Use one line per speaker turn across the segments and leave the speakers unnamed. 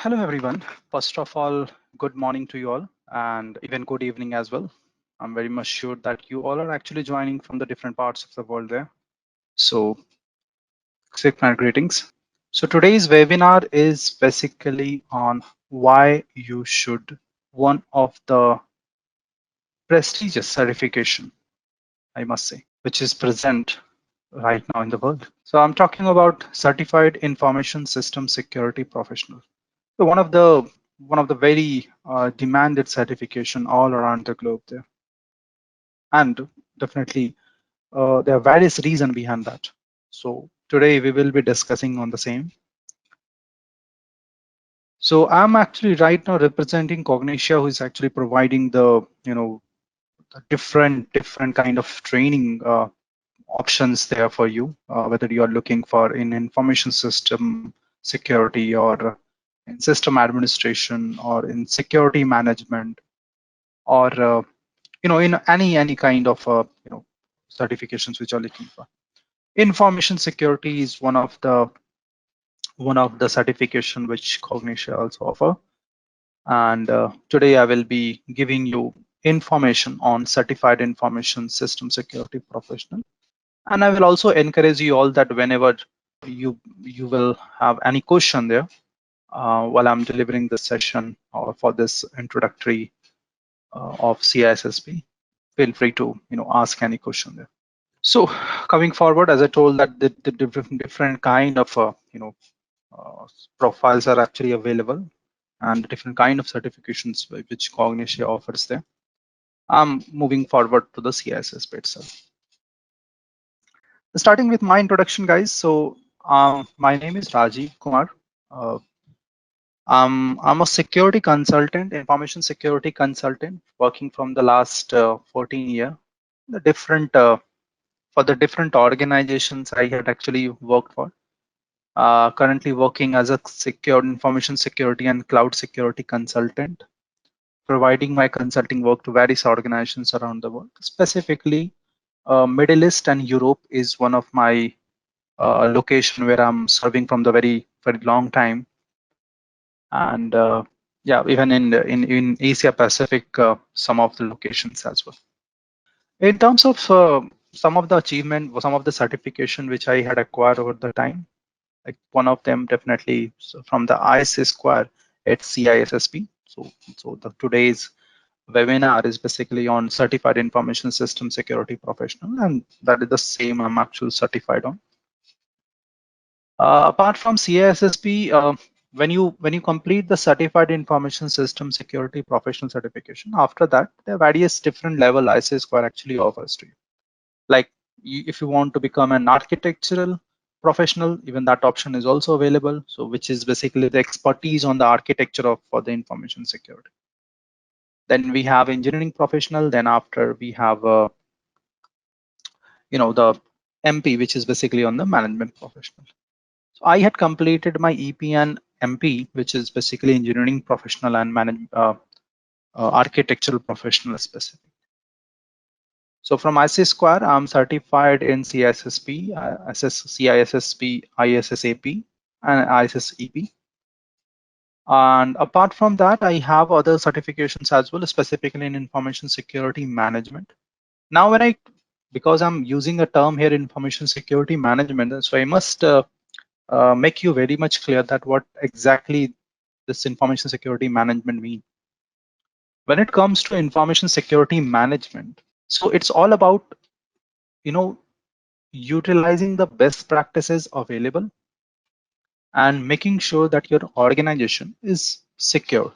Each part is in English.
Hello, everyone. First of all, good morning to you all, and even good evening as well. I'm very much sure that you all are actually joining from the different parts of the world there. So, accept my greetings. So, today's webinar is basically on why you should one of the prestigious certification, I must say, which is present right now in the world. So, I'm talking about Certified Information System Security Professional. So one of the very demanded certification all around the globe there, and definitely there are various reasons behind that. So today we will be discussing on the same. So I'm actually right now representing Cognixia, who is actually providing the the different kind of training options there for you, whether you are looking for in information system security or in system administration or in security management or in any kind of certifications which are looking for. Information security is one of the certification which Cognitia also offer, and today I will be giving you information on certified information system security professional, and I will also encourage you all that whenever you will have any question there while I'm delivering this session or for this introductory of CISSP, feel free to ask any question there. So coming forward, as I told that the different kind of uh, profiles are actually available and different kind of certifications which Cognitia offers there. I'm moving forward to the CISSP itself. Starting with my introduction, guys. So my name is Rajiv Kumar. Uh, I'm a security consultant, information security consultant, working from the last 14 years. The different for the different organizations I had actually worked for. Currently working as a secure information security and cloud security consultant, providing my consulting work to various organizations around the world. Specifically, Middle East and Europe is one of my location where I'm serving from the very long time, and yeah, even in Asia Pacific, some of the locations as well. In terms of some of the achievement, some of the certification which I had acquired over the time, like one of them definitely from the ISS square at CISSP. So the today's webinar is basically on certified information system security professional, and that is the same I'm actually certified on. Apart from CISSP, when you complete the certified information system security professional certification, after that there are various different level ISS square actually offers to you. Like if you want to become an architectural professional, even that option is also available. So which is basically the expertise on the architecture of for the information security. Then we have engineering professional. Then after we have the MP, which is basically on the management professional. So I had completed my EP and MP, which is basically engineering professional and architectural professional specific. So from ISS Square, I'm certified in CISSP, CISSP, ISSAP, and ISSEP. And apart from that, I have other certifications as well, specifically in information security management. Now, because I'm using a term here, information security management, so I must make you very much clear that what exactly this information security management means. When it comes to information security management, so it's all about utilizing the best practices available and making sure that your organization is secure.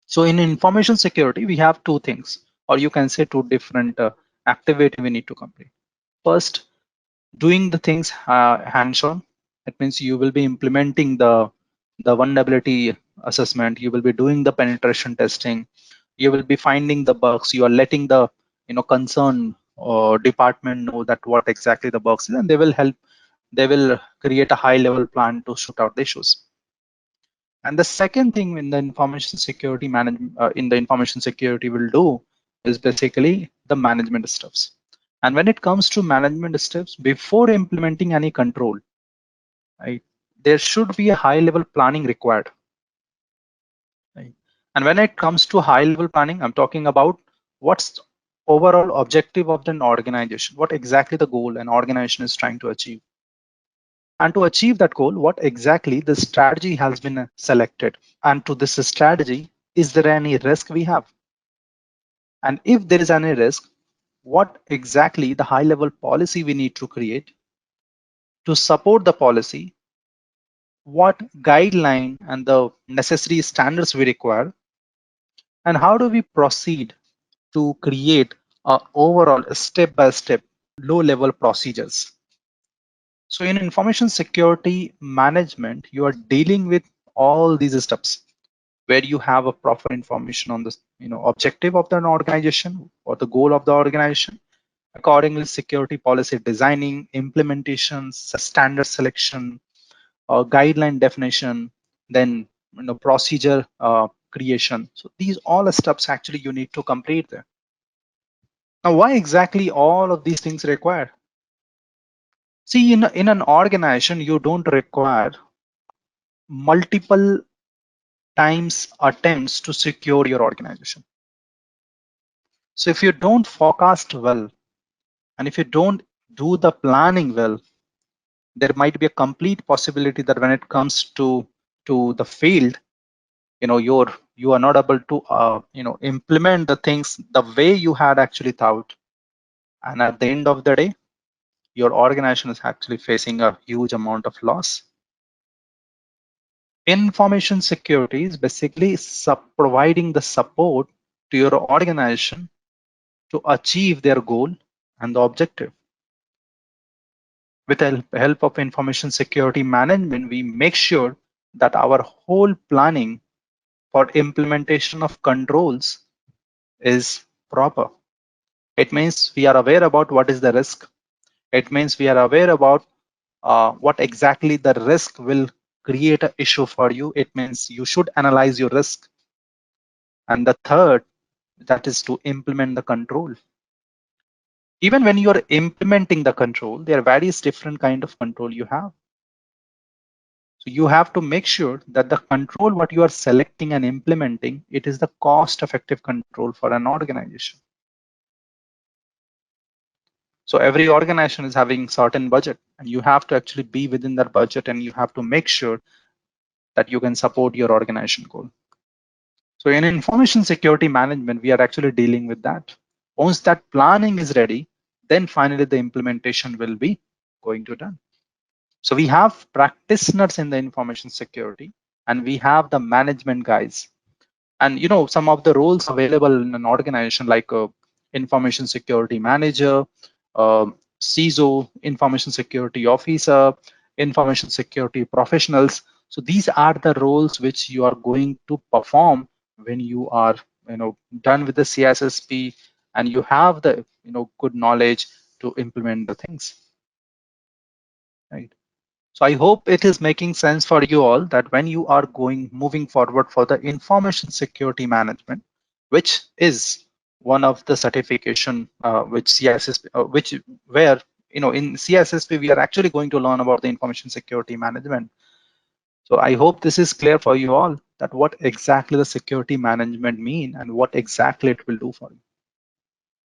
So in information security, we have two things, or you can say two different activity we need to complete. First, doing the things hands-on. It means you will be implementing the vulnerability assessment. You will be doing the penetration testing. You will be finding the bugs. You are letting the concern department know that what exactly the bugs is, and they will help. They will create a high-level plan to shoot out the issues. And the second thing in the information security management, in the information security will do is basically the management steps. And when it comes to management steps, before implementing any control, right, there should be a high level planning required. Right? And when it comes to high level planning, I'm talking about what's overall objective of an organization, what exactly the goal an organization is trying to achieve. And to achieve that goal, what exactly the strategy has been selected. And to this strategy, is there any risk we have? And if there is any risk, what exactly the high level policy we need to create to support the policy, what guideline and the necessary standards we require, and how do we proceed to create a overall step-by-step low-level procedures. So in information security management, you are dealing with all these steps where you have a proper information on the objective of an organization or the goal of the organization. Accordingly, security policy designing, implementation, standard selection, guideline definition, then procedure creation. So these all steps actually you need to complete there. Now, why exactly all of these things required? See, in an organization, you don't require multiple times attempts to secure your organization. So if you don't forecast well, and if you don't do the planning well, there might be a complete possibility that when it comes to the field, you are not able to implement the things the way you had actually thought, and at the end of the day, your organization is actually facing a huge amount of loss. Information security is basically providing the support to your organization to achieve their goal and the objective. With the help of information security management, we make sure that our whole planning for implementation of controls is proper. It means we are aware about what is the risk. It means we are aware about what exactly the risk will create an issue for you. It means you should analyze your risk. And the third, that is to implement the control. Even when you are implementing the control, there are various different kind of control you have. So you have to make sure that the control what you are selecting and implementing, it is the cost-effective control for an organization. So every organization is having certain budget, and you have to actually be within that budget, and you have to make sure that you can support your organization goal. So in information security management, we are actually dealing with that. Once that planning is ready, then finally the implementation will be going to done. So we have practitioners in the information security, and we have the management guys. And some of the roles available in an organization, like a information security manager, CISO, information security officer, information security professionals. So these are the roles which you are going to perform when you are done with the CISSP, and you have the good knowledge to implement the things, right? So I hope it is making sense for you all that when you are moving forward for the information security management, which is one of the certification which CISSP, where in CISSP we are actually going to learn about the information security management. So I hope this is clear for you all that what exactly the security management mean and what exactly it will do for you.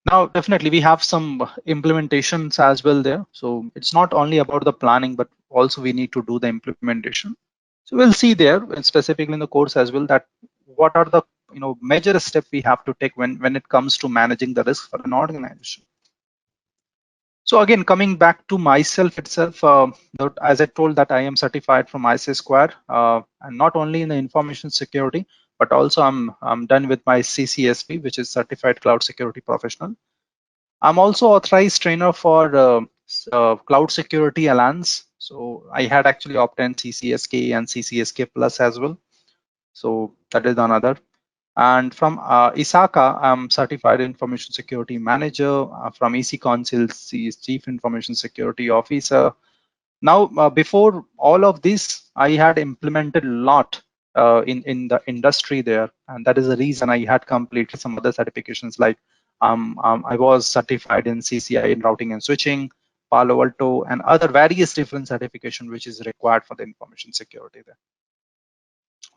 Now, definitely, we have some implementations as well there. So it's not only about the planning, but also we need to do the implementation. So we'll see there, and specifically in the course as well, that what are the major steps we have to take when it comes to managing the risk for an organization. So again, coming back to myself itself, as I told that I am certified from ISS Square, and not only in the information security, but also I'm done with my CCSP, which is Certified Cloud Security Professional. I'm also authorized trainer for Cloud Security Alliance. So I had actually obtained CCSK and CCSK Plus as well. So that is another. And from ISACA, I'm certified information security manager. From EC Council, Chief Information Security Officer. Now, before all of this, I had implemented a lot in the industry there, and that is the reason I had completed some other certifications. Like I was certified in CCI in routing and switching. Palo Alto, and other various different certification which is required for the information security there.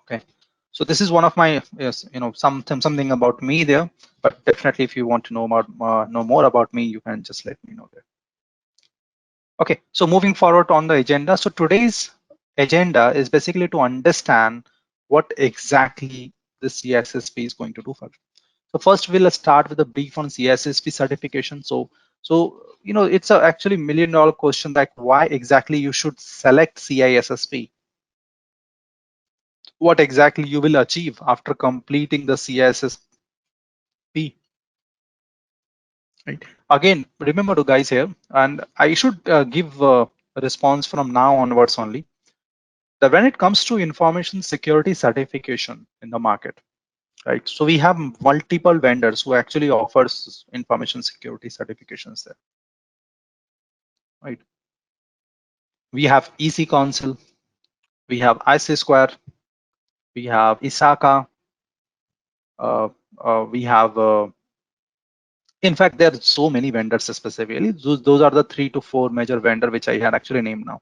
Okay, so this is one of my, yes, something about me there. But definitely, if you want to know more about me, you can just let me know there. Okay, so moving forward on the agenda. So today's agenda is basically to understand what exactly the CISSP is going to do for us. So first we'll start with a brief on CISSP certification. So it's a actually $1 million question, like why exactly you should select CISSP? What exactly you will achieve after completing the CISSP? Right. Again, remember to guys here, and I should give a response from now onwards only. That when it comes to information security certification in the market, right? So we have multiple vendors who actually offers information security certifications there, right? We have EC Council, we have IC Square, we have ISACA, uh, we have, in fact, there are so many vendors specifically. Those are the 3 to 4 major vendor which I had actually named now.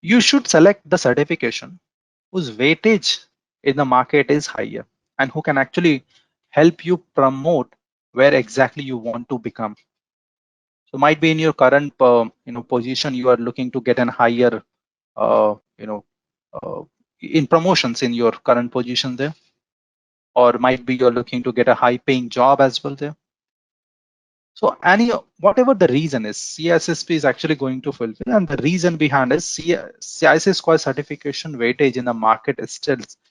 You should select the certification whose weightage in the market is higher and who can actually help you promote where exactly you want to become. So might be in your current position, you are looking to get an higher uh, you know uh, in promotions in your current position there, or might be you're looking to get a high paying job as well there. So whatever the reason is, CISSP is actually going to fulfill, and the reason behind is CISSP certification weightage in the market is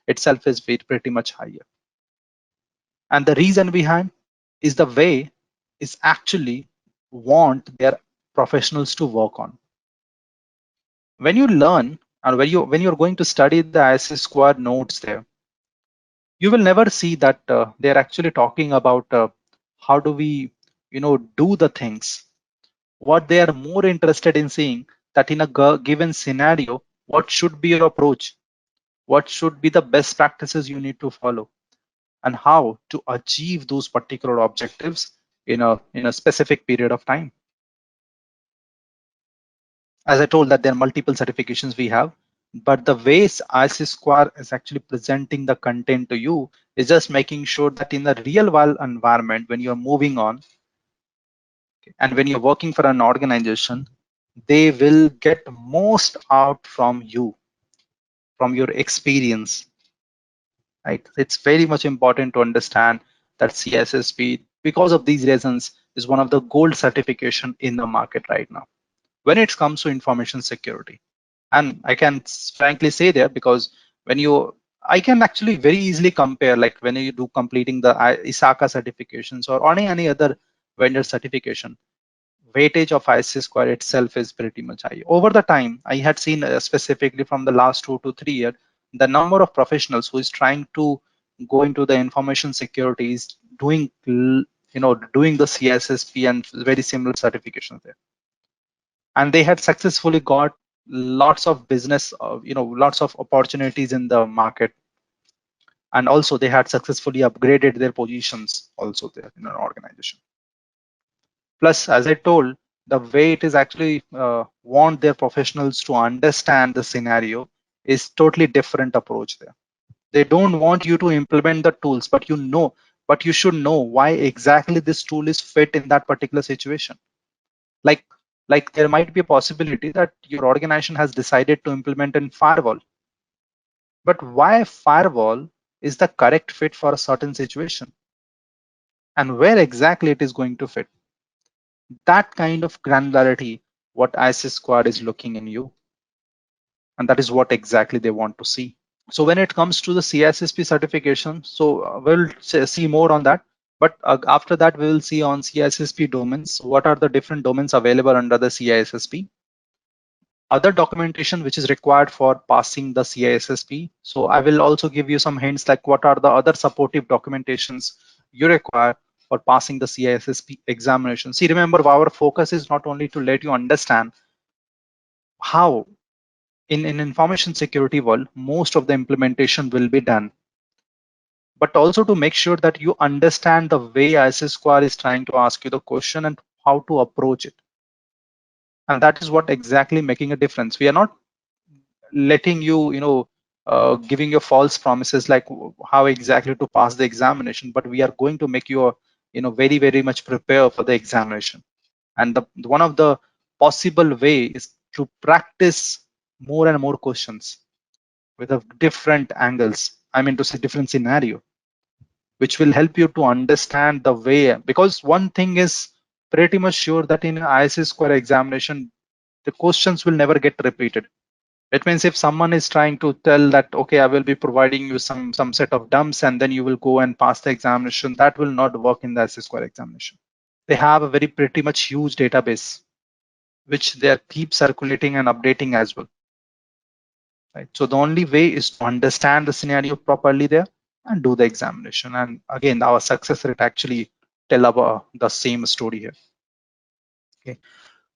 itself is pretty much higher. And the reason behind is the way is actually want their professionals to work on. When you learn, and when you're going to study the ISS squad notes there, you will never see that they're actually talking about how do we do the things. What they are more interested in seeing that in a given scenario, what should be your approach, what should be the best practices you need to follow, and how to achieve those particular objectives in a specific period of time. As I told that there are multiple certifications we have, but the ways IC Square is actually presenting the content to you is just making sure that in the real world environment, when you're moving on and when you're working for an organization, they will get most out from you, from your experience, right? It's very much important to understand that CISSP, because of these reasons, is one of the gold certification in the market right now when it comes to information security. And I can frankly say there, because I can actually very easily compare, like when you do completing the ISACA certifications or any other vendor certification, weightage of IC square itself is pretty much high. Over the time, I had seen specifically from the last 2 to 3 years, the number of professionals who is trying to go into the information security is doing the CISSP and very similar certifications there, and they had successfully got lots of business, lots of opportunities in the market, and also they had successfully upgraded their positions also there in an organization. Plus, as I told, the way it is actually want their professionals to understand the scenario is totally different approach there. They don't want you to implement the tools, but you should know why exactly this tool is fit in that particular situation. Like, there might be a possibility that your organization has decided to implement a firewall, but why firewall is the correct fit for a certain situation, and where exactly it is going to fit. That kind of granularity, what ISIS squad is looking in you, and that is what exactly they want to see. So when it comes to the CISSP certification, so we'll see more on that. But after that, we will see on CISSP domains, what are the different domains available under the CISSP. Other documentation which is required for passing the CISSP. So I will also give you some hints like what are the other supportive documentations you require for passing the CISSP examination. See, remember, our focus is not only to let you understand how in information security world, most of the implementation will be done, but also to make sure that you understand the way ISIS Square is trying to ask you the question and how to approach it. And that is what exactly making a difference. We are not letting you, giving you false promises like how exactly to pass the examination, but we are going to make you, very, very much prepare for the examination. And one of the possible way is to practice more and more questions with a different angles. I mean to say different scenario, which will help you to understand the way. Because one thing is pretty much sure that in ISS square examination, the questions will never get repeated. It means if someone is trying to tell that, okay, I will be providing you some set of dumps and then you will go and pass the examination, that will not work in the ISS square examination. They have a very pretty much huge database, which they keep circulating and updating as well. Right? So the only way is to understand the scenario properly there and do the examination. And again, our success rate actually tell about the same story here. Okay.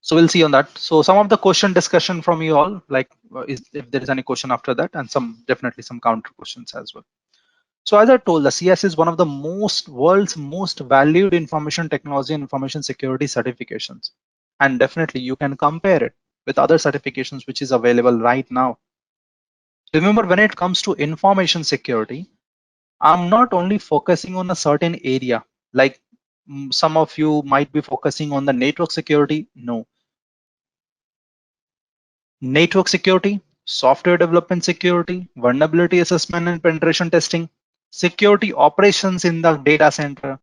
So we'll see on that. So some of the question discussion from you all, like if there is any question after that, and some definitely some counter questions as well. So as I told, the CS is one of the world's most valued information technology and information security certifications. And definitely you can compare it with other certifications which is available right now. Remember, when it comes to information security, I'm not only focusing on a certain area, like some of you might be focusing on the network security. No, network security, software development security, vulnerability assessment and penetration testing, security operations in the data center,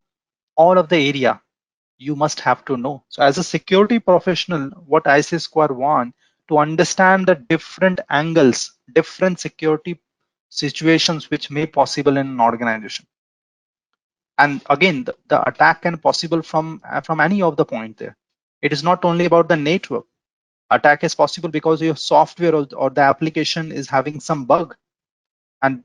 all of the area you must have to know. So as a security professional, what ISIS Square want to understand the different angles, different security situations which may possible in an organization. And again, the attack can possible from any of the point there. It is not only about the network. Attack is possible because your software or the application is having some bug, and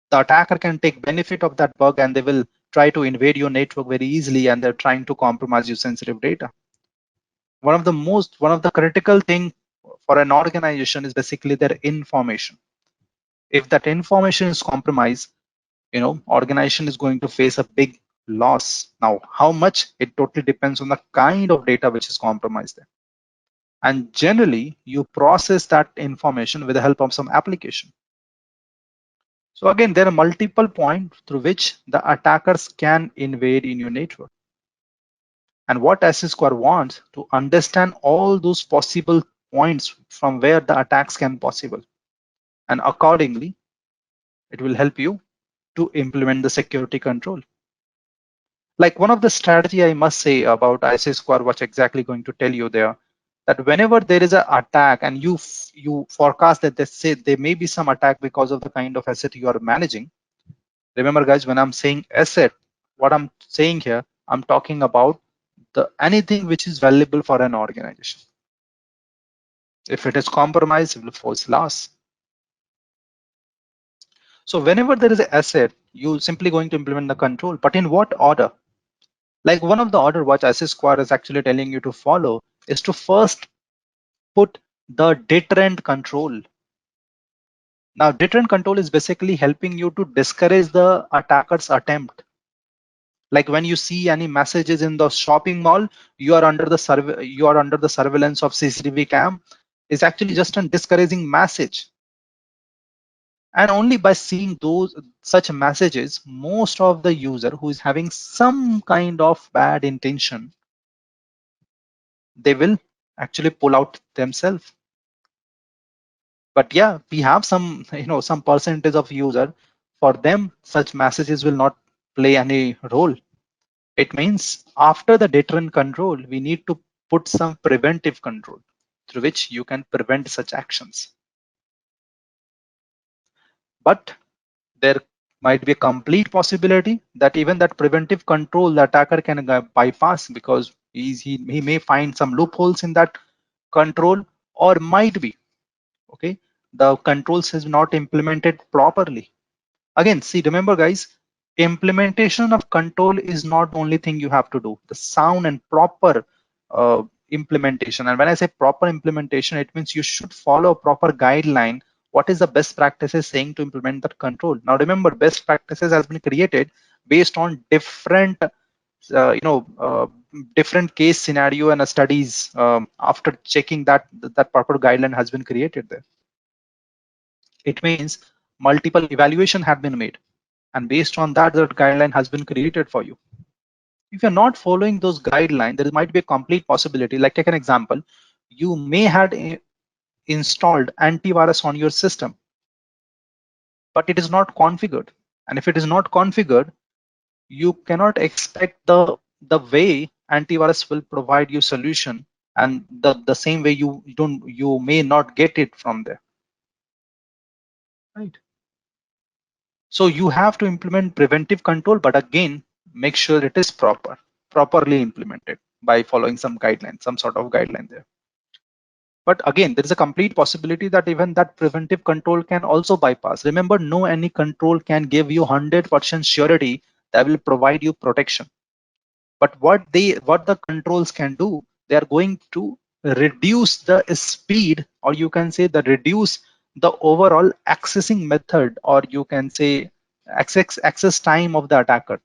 the attacker can take benefit of that bug and they will try to invade your network very easily, and they're trying to compromise your sensitive data. One of the critical thing for an organization is basically their information. If that information is compromised, organization is going to face a big loss. Now, how much? It totally depends on the kind of data which is compromised there. And generally, you process that information with the help of some application. So again, there are multiple points through which the attackers can invade in your network. And what SSQR wants to understand all those possible points from where the attacks can possible. And accordingly, it will help you to implement the security control. Like one of the strategy I must say about ISSQR, what's exactly going to tell you there, that whenever there is an attack and you forecast that there may be some attack because of the kind of asset you are managing. Remember guys, when I'm saying asset, what I'm saying here, I'm talking about anything which is valuable for an organization. If it is compromised, it will force loss. So whenever there is an asset, you simply going to implement the control, but in what order? Like one of the order what ISSQR is actually telling you to follow is to first put the deterrent control. Now, deterrent control is basically helping you to discourage the attacker's attempt. Like when you see any messages in the shopping mall, you are under the surveillance of CCTV cam. It's actually just a discouraging message. And only by seeing those such messages, most of the user who is having some kind of bad intention, they will actually pull out themselves. But yeah, we have some, some percentage of user, for them, such messages will not play any role. It means after the deterrent control, we need to put some preventive control through which you can prevent such actions. But there might be a complete possibility that even that preventive control, the attacker can bypass because he may find some loopholes in that control, or might be, okay, the controls is not implemented properly. Again, see, remember guys, implementation of control is not only thing you have to do, the sound and proper implementation. And when I say proper implementation, it means you should follow a proper guideline. What is the best practices saying to implement that control? Now remember, best practices has been created based on different different case scenario and studies after checking that that proper guideline has been created there. It means multiple evaluation have been made, and based on that, that guideline has been created for you. If you're not following those guidelines, there might be a complete possibility. Like take an example, you may had installed antivirus on your system, but it is not configured. And if it is not configured, you cannot expect the way antivirus will provide you solution, and the same way you may not get it from there, right? So you have to implement preventive control, but again, make sure it is properly implemented by following some guidelines, some sort of guideline there. But again, there is a complete possibility that even that preventive control can also bypass. Remember, no any control can give you 100% surety that will provide you protection. But what the controls can do, they are going to reduce the speed, or you can say the reduce the overall accessing method, or you can say access time of the attacker,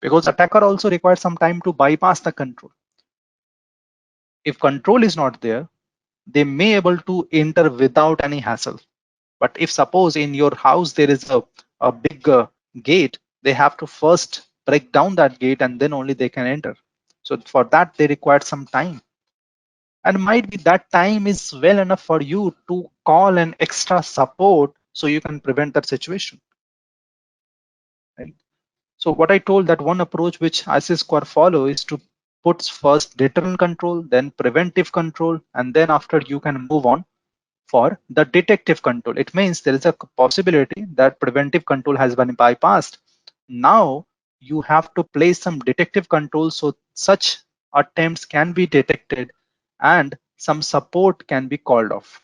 because attacker also requires some time to bypass the control. If control is not there, they may able to enter without any hassle. But if suppose in your house there is a big gate, they have to first break down that gate and then only they can enter. So for that, they require some time. And might be that time is well enough for you to call an extra support so you can prevent that situation. Right? So what I told, that one approach which CISSP follow is to put first deterrent control, then preventive control, and then after you can move on for the detective control. It means there is a possibility that preventive control has been bypassed. Now you have to place some detective control so such attempts can be detected and some support can be called off.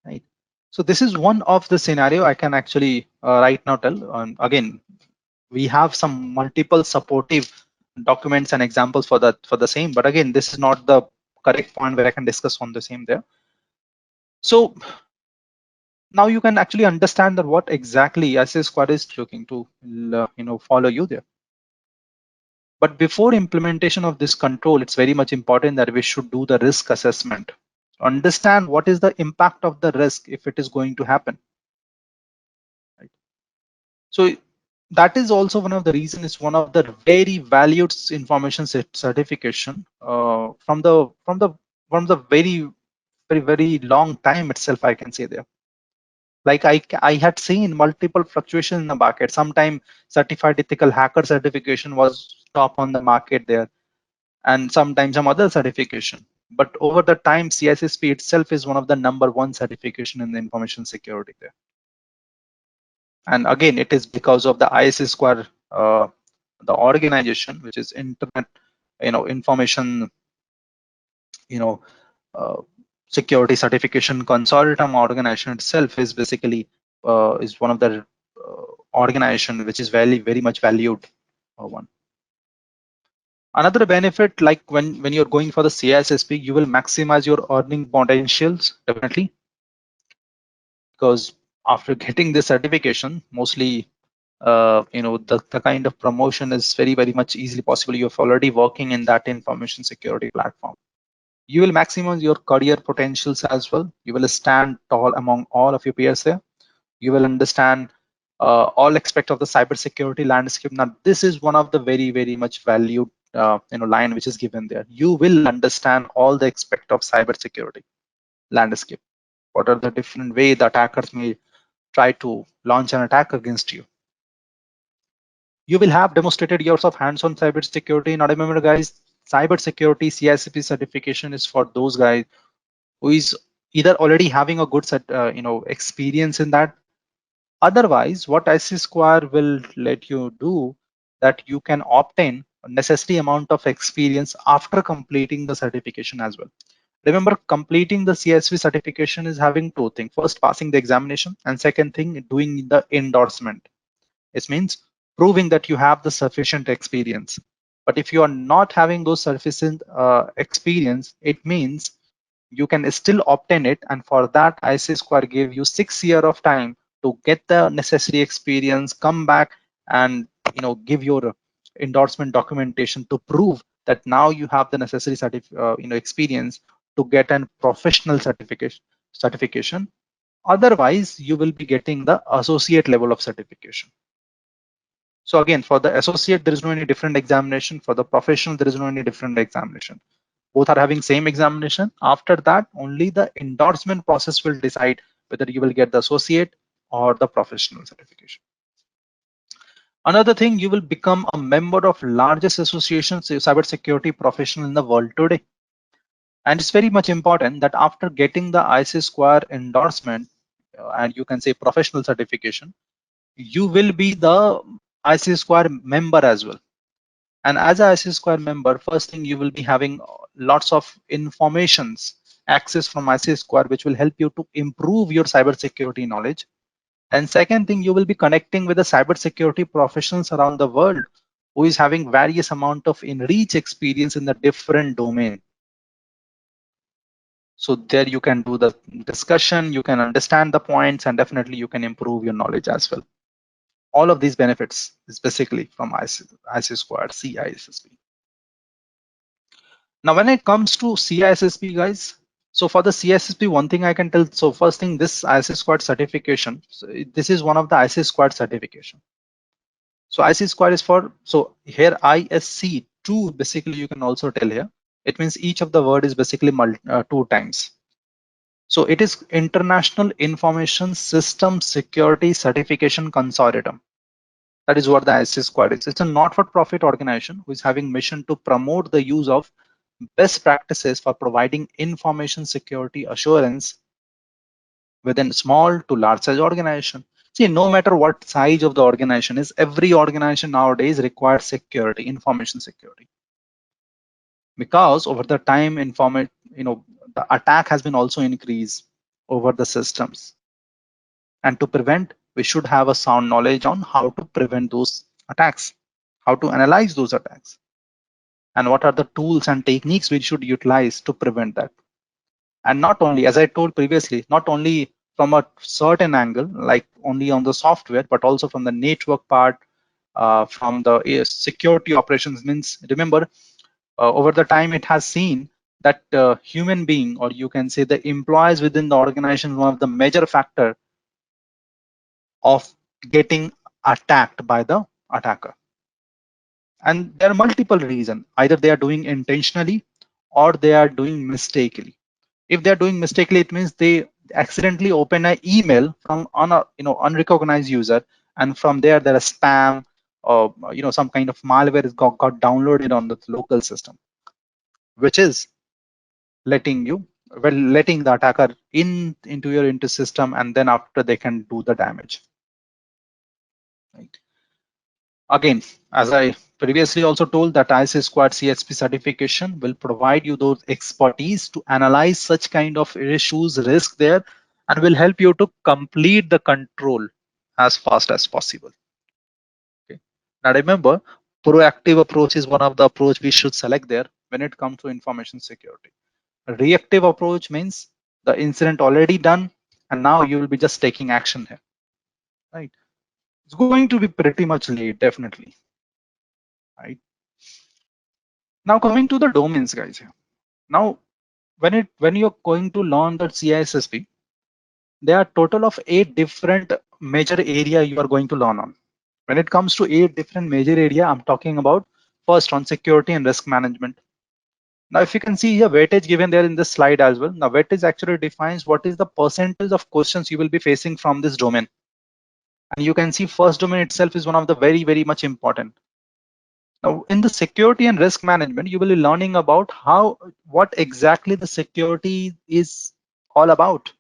Right. So this is one of the scenario I can actually right now tell. Again, we have some multiple supportive documents and examples for the same. But again, this is not the correct point where I can discuss on the same there. So now you can actually understand that what exactly CISSP is looking to follow you there. But before implementation of this control, it's very much important that we should do the risk assessment. Understand what is the impact of the risk if it is going to happen. Right? So that is also one of the reasons. It's one of the very valued information certification from the very long time itself, I can say there. Like I had seen multiple fluctuations in the market. Sometime certified ethical hacker certification was top on the market there, and sometimes some other certification. But over the time, CISSP itself is one of the #1 certification in the information security there. And again, it is because of the CISSP, the organization, which is Internet, information, uh, security certification consortium organization itself is basically is one of the organization which is very much valued one. Another benefit, like when you're going for the CISSP, you will maximize your earning potentials definitely, because after getting this certification, mostly the kind of promotion is very much easily possible. You're already working in that information security platform. You will maximize your career potentials as well. You will stand tall among all of your peers there. You will understand all aspects of the cybersecurity landscape. Now, this is one of the very much valued line which is given there. You will understand all the aspect of cybersecurity landscape. What are the different way the attackers may try to launch an attack against you? You will have demonstrated years of hands-on cybersecurity. Now, remember, guys, cybersecurity CISSP certification is for those guys who is either already having a good experience in that. Otherwise, what CISSP will let you do, that you can obtain a necessary amount of experience after completing the certification as well. Remember, completing the CISSP certification is having two things. First, passing the examination, and second thing, doing the endorsement. It means proving that you have the sufficient experience. But if you are not having those sufficient experience, it means you can still obtain it, and for that CISSP gave you 6 years of time to get the necessary experience, come back and give your endorsement documentation to prove that now you have the necessary experience to get an professional certification. Otherwise, you will be getting the associate level of certification. So again, for the associate, there is no any different examination. For the professional, there is no any different examination. Both are having same examination. After that, only the endorsement process will decide whether you will get the associate or the professional certification. Another thing, you will become a member of largest association cybersecurity professional in the world today. And it's very much important that after getting the ISSQR endorsement, and you can say professional certification, you will be the ISSQR member as well. And as a ISSQR member, first thing, you will be having lots of informations access from ISSQR, which will help you to improve your cybersecurity knowledge. And second thing, you will be connecting with the cybersecurity professionals around the world who is having various amount of in-reach experience in the different domain. So there you can do the discussion, you can understand the points, and definitely you can improve your knowledge as well. All of these benefits is basically from ISSQR, CISSP. Now, when it comes to CISSP, guys, so for the CISSP, one thing I can tell. So first thing, this ISSQR certification, so this is one of the ISSQR certification. So ISSQR is for, so here ISC2, basically you can also tell here. It means each of the word is basically two times. So it is International Information System Security Certification Consortium. That is what the ISSQR is. It's a not-for-profit organization who is having mission to promote the use of best practices for providing information security assurance within small to large size organization. See, no matter what size of the organization is, every organization nowadays requires security, information security. Because over the time, the attack has been also increased over the systems. And to prevent, we should have a sound knowledge on how to prevent those attacks, how to analyze those attacks, and what are the tools and techniques we should utilize to prevent that. And not only, as I told previously, not only from a certain angle, like only on the software, but also from the network part, from the security operations. Means, remember, over the time it has seen that human being, or you can say the employees within the organization, one of the major factor of getting attacked by the attacker. And there are multiple reasons. Either they are doing intentionally or they are doing mistakenly. If they're doing mistakenly, it means they accidentally open an email from unrecognized user, and from there are spam or some kind of malware got downloaded on the local system, which is letting the attacker into your system, and then after they can do the damage. Right. Again, as I previously also told, that ISSQR CISSP certification will provide you those expertise to analyze such kind of issues, risk there, and will help you to complete the control as fast as possible. Okay. Now remember, proactive approach is one of the approach we should select there when it comes to information security. A reactive approach means the incident already done, and now you will be just taking action here. Right. It's going to be pretty much late, definitely. Right. Now coming to the domains, guys. Now, when you're going to learn the CISSP, there are total of 8 different major area you are going to learn on. When it comes to 8 different major area, I'm talking about first on security and risk management. Now, if you can see here, weightage given there in this slide as well. Now, weightage actually defines what is the percentage of questions you will be facing from this domain. And you can see first domain itself is one of the very, very much important. Now, in the security and risk management, you will be learning about what exactly the security is all about.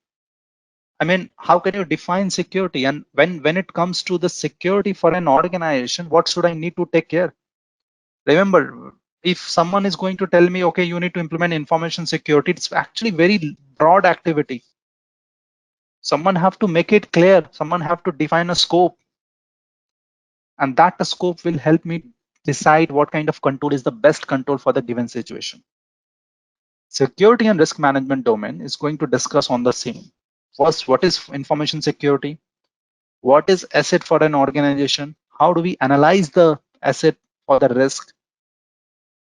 I mean, how can you define security? And when it comes to the security for an organization, what should I need to take care? Remember, if someone is going to tell me, okay, you need to implement information security, it's actually very broad activity. Someone have to make it clear. Someone have to define a scope. And that scope will help me decide what kind of control is the best control for the given situation. Security and risk management domain is going to discuss on the same. First, what is information security? What is asset for an organization? How do we analyze the asset for the risk,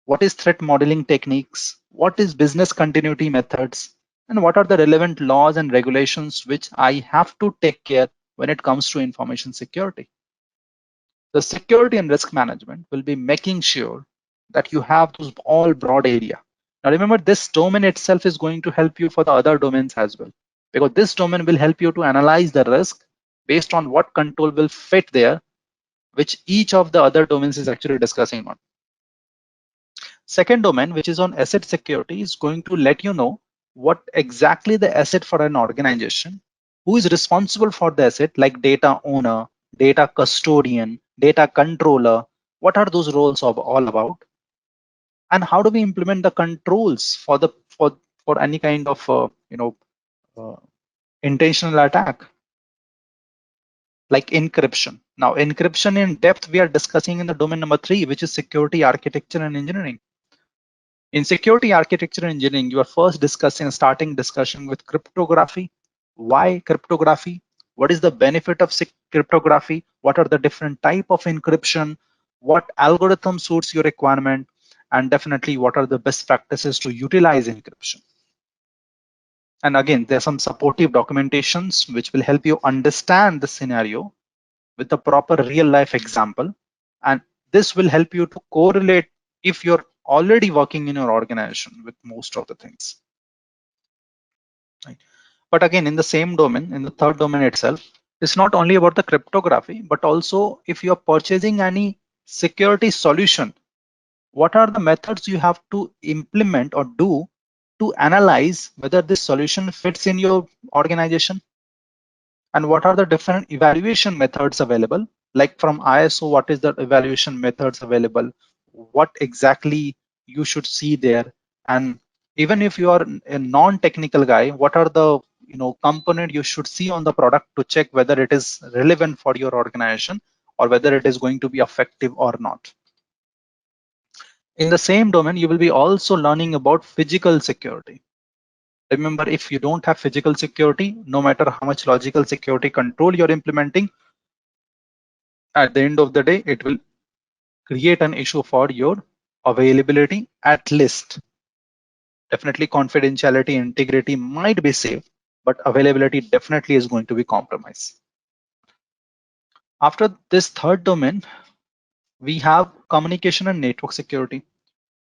what is threat modeling techniques, what is business continuity methods, and what are the relevant laws and regulations which I have to take care when it comes to information security. The security and risk management will be making sure that you have those all broad area. Now remember, this domain itself is going to help you for the other domains as well, because this domain will help you to analyze the risk based on what control will fit there, which each of the other domains is actually discussing on. Second domain, which is on asset security, is going to let you know what exactly the asset for an organization, who is responsible for the asset, like data owner, data custodian, data controller, what are those roles of all about, and how do we implement the controls for the for any kind of uh, intentional attack like encryption. Now encryption in depth we are discussing in the domain number 3, which is security architecture and engineering. In security architecture and engineering, you are first starting discussion with cryptography. Why cryptography? What is the benefit of cryptography? What are the different type of encryption? What algorithm suits your requirement? And definitely what are the best practices to utilize encryption? And again, there's some supportive documentations which will help you understand the scenario with a proper real life example. And this will help you to correlate if you're already working in your organization with most of the things. Right? But again, in the same domain, in the third domain itself, it's not only about the cryptography, but also if you're purchasing any security solution, what are the methods you have to implement or do to analyze whether this solution fits in your organization, and what are the different evaluation methods available, like from ISO, what is the evaluation methods available, what exactly you should see there, and even if you are a non-technical guy, what are the component you should see on the product to check whether it is relevant for your organization or whether it is going to be effective or not. In the same domain, you will be also learning about physical security. Remember, if you don't have physical security, no matter how much logical security control you're implementing, at the end of the day, it will create an issue for your availability at least. Definitely confidentiality, integrity might be safe, but availability definitely is going to be compromised. After this third domain, we have communication and network security,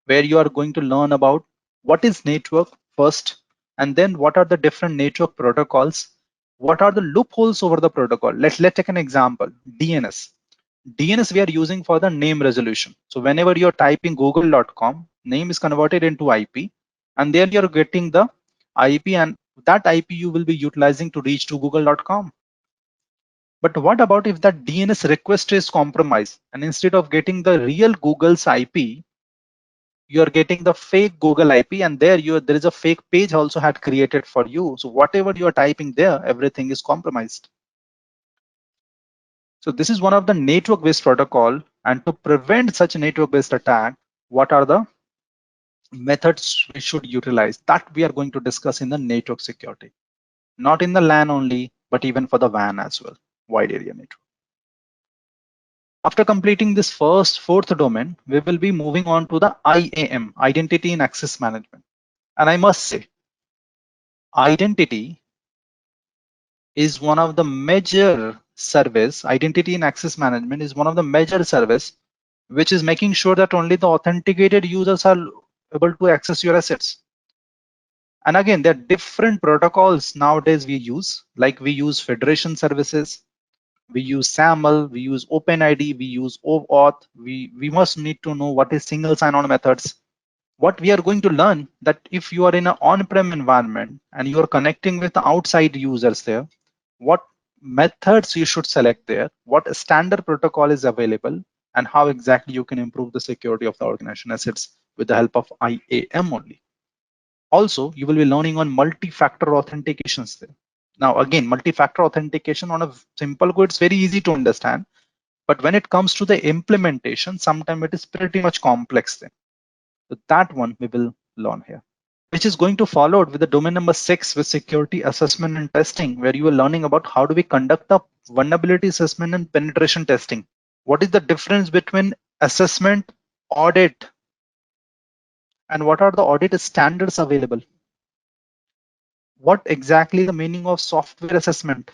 where you are going to learn about what is network first, and then what are the different network protocols, what are the loopholes over the protocol. Let's take an example, DNS. DNS we are using for the name resolution. So whenever you're typing google.com, name is converted into IP, and there you're getting the IP, and that IP you will be utilizing to reach to google.com. But what about if that DNS request is compromised, and instead of getting the real Google's IP, you're getting the fake Google IP, and there is a fake page also had created for you. So whatever you're typing there, everything is compromised. So this is one of the network-based protocol, and to prevent such a network-based attack, what are the methods we should utilize? That we are going to discuss in the network security, not in the LAN only, but even for the WAN as well, wide area network. After completing this fourth domain, we will be moving on to the IAM, Identity and Access Management. And I must say, identity is one of the major service, identity and access management is one of the major service, which is making sure that only the authenticated users are able to access your assets. And again, there are different protocols nowadays we use, like we use federation services, we use SAML, we use OpenID, we use OAuth, we must need to know what is single sign-on methods. What we are going to learn that if you are in an on-prem environment and you are connecting with the outside users there, what methods you should select there, what standard protocol is available, and how exactly you can improve the security of the organization assets with the help of IAM only. Also, you will be learning on multi-factor authentications there. Now, again, multi-factor authentication on a simple code, it's very easy to understand. But when it comes to the implementation, sometimes it is pretty much complex then. So that one we will learn here, which is going to follow with the domain number 6 with security assessment and testing, where you are learning about how do we conduct the vulnerability assessment and penetration testing. What is the difference between assessment, audit, and what are the audit standards available? What exactly the meaning of software assessment?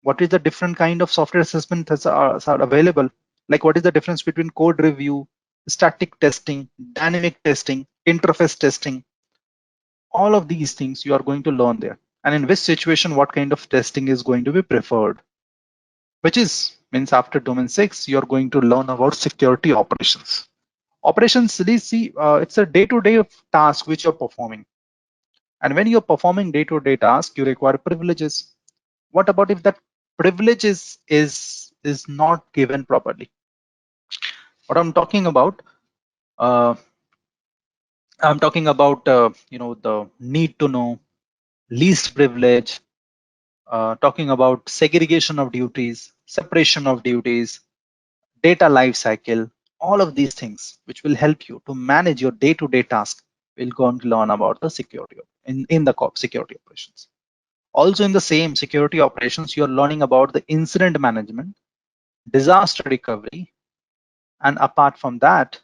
What is the different kind of software assessment that are available? Like what is the difference between code review, static testing, dynamic testing, interface testing? All of these things you are going to learn there. And in which situation, what kind of testing is going to be preferred? Which is means after domain 6, you're going to learn about security operations. Operations, see, it's a day-to-day task which you're performing. And when you're performing day-to-day task, you require privileges. What about if that privileges is not given properly? What uh, I'm talking about the need to know, least privilege, talking about segregation of duties, separation of duties, data lifecycle, all of these things which will help you to manage your day-to-day task. We'll go and learn about the security in the security operations. Also in the same security operations, you're learning about the incident management, disaster recovery, and apart from that,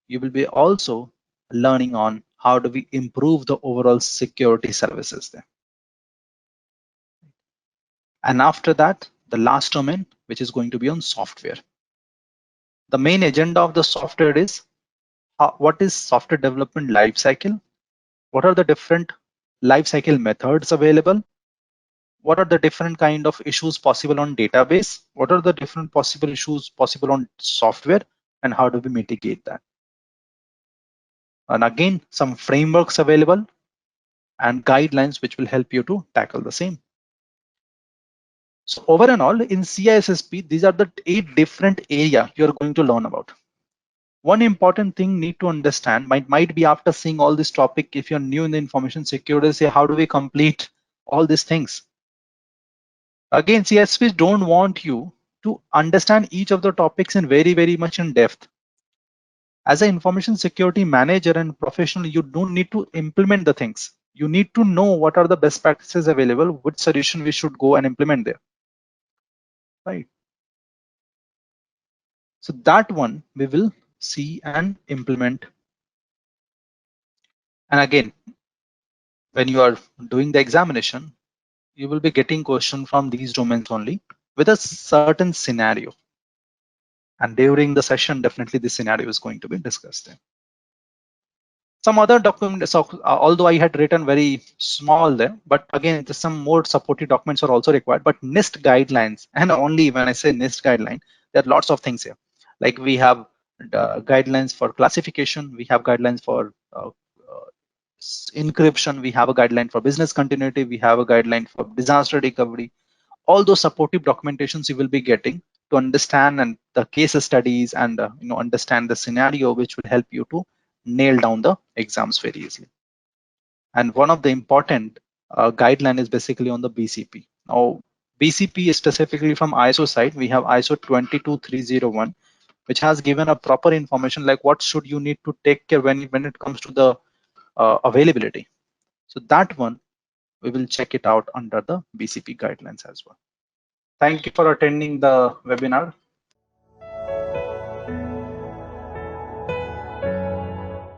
you will be also learning on how do we improve the overall security services there. And after that, the last domain, which is going to be on software. The main agenda of the software is what is software development lifecycle? What are the different lifecycle methods available? What are the different kind of issues possible on database? What are the different possible issues possible on software? And how do we mitigate that? And again, some frameworks available and guidelines which will help you to tackle the same. So over and all, in CISSP, these are the 8 different areas you're going to learn about. One important thing need to understand might be after seeing all this topic, if you're new in the information security, say how do we complete all these things? Again, CISSPs don't want you to understand each of the topics in very much in depth. As an information security manager and professional, you don't need to implement the things. You need to know what are the best practices available, which solution we should go and implement there, right? So that one we will see and implement. And again, when you are doing the examination, you will be getting question from these domains only with a certain scenario. And during the session, definitely this scenario is going to be discussed. Some other documents, so, although I had written very small there, but again, some more supportive documents are also required. But NIST guidelines, and only when I say NIST guideline, there are lots of things here. Like we have guidelines for classification, we have guidelines for encryption, we have a guideline for business continuity, we have a guideline for disaster recovery. All those supportive documentations you will be getting to understand and the case studies and understand the scenario, which will help you to nail down the exams very easily. And one of the important guideline is basically on the BCP. Now, BCP is specifically from ISO side. We have ISO 22301, which has given a proper information like what should you need to take care when it comes to the availability. So that one, we will check it out under the BCP guidelines as well. Thank you for attending the webinar.